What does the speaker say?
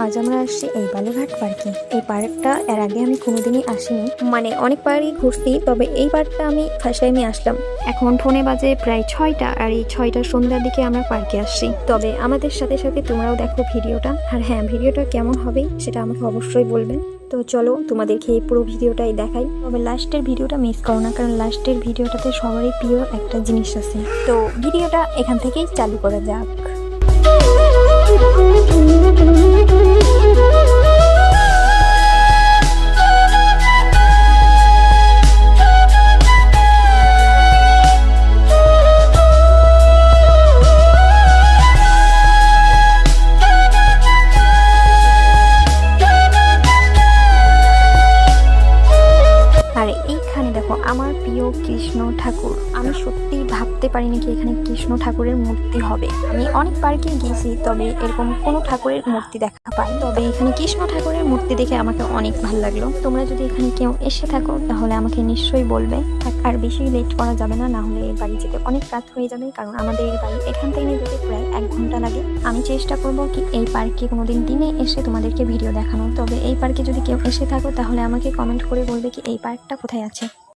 আজ আমরা আসছি এই বালুরঘাট পার্কে। এই পার্কটা এর আগে আমি কোনোদিনই আসিনি, মানে অনেক পার্কই ঘুরছি, তবে এই পার্কটা আমি ফার্স্ট টাইমে আসলাম। এখন ফোনে বাজে প্রায় 6টা, আর এই 6টার সন্ধ্যার দিকে আমরা পার্কে আসছি। তবে আমাদের সাথে সাথে তোমরাও দেখো ভিডিওটা, আর হ্যাঁ, ভিডিওটা কেমন হবে সেটা আমাকে অবশ্যই বলবে। তো চলো তোমাদেরকে এই পুরো ভিডিওটাই দেখাই, তবে লাস্টের ভিডিওটা মিস করো না, কারণ লাস্টের ভিডিওটাতে সবারই প্রিয় একটা জিনিস আছে। তো ভিডিওটা এখান থেকেই চালু করা যাক। আর এইখানে দেখো আমার প্রিয় কৃষ্ণ ঠাকুর। আমি সত্যি ভাবতে পারিনি কি এখানে কৃষ্ণ ঠাকুরের মূর্তি হবে। আমি অনেক পার্কে গিয়েছি, তবে এরকম কোনো ঠাকুরের মূর্তি দেখা পাই, তবে এখানে কৃষ্ণ ঠাকুরের মূর্তি দেখে আমাকে অনেক ভালো লাগলো। তোমরা যদি এখানে কেউ এসে থাকো তাহলে আমাকে নিশ্চয়ই বলবে। আর বেশি লেট করা যাবে না, হলে বাড়ি যেতে অনেক রাত হয়ে যাবে, কারণ আমাদের বাড়ি এখান থেকে যেতে প্রায় 1 ঘন্টা লাগে। আমি চেষ্টা করব কি এই পার্কে কোনোদিন দিনে এসে তোমাদেরকে ভিডিও দেখানো। তবে এই পার্কে যদি কেউ এসে থাকো তাহলে আমাকে কমেন্ট করে বলবে কি এই পার্কটা কোথায় আছে।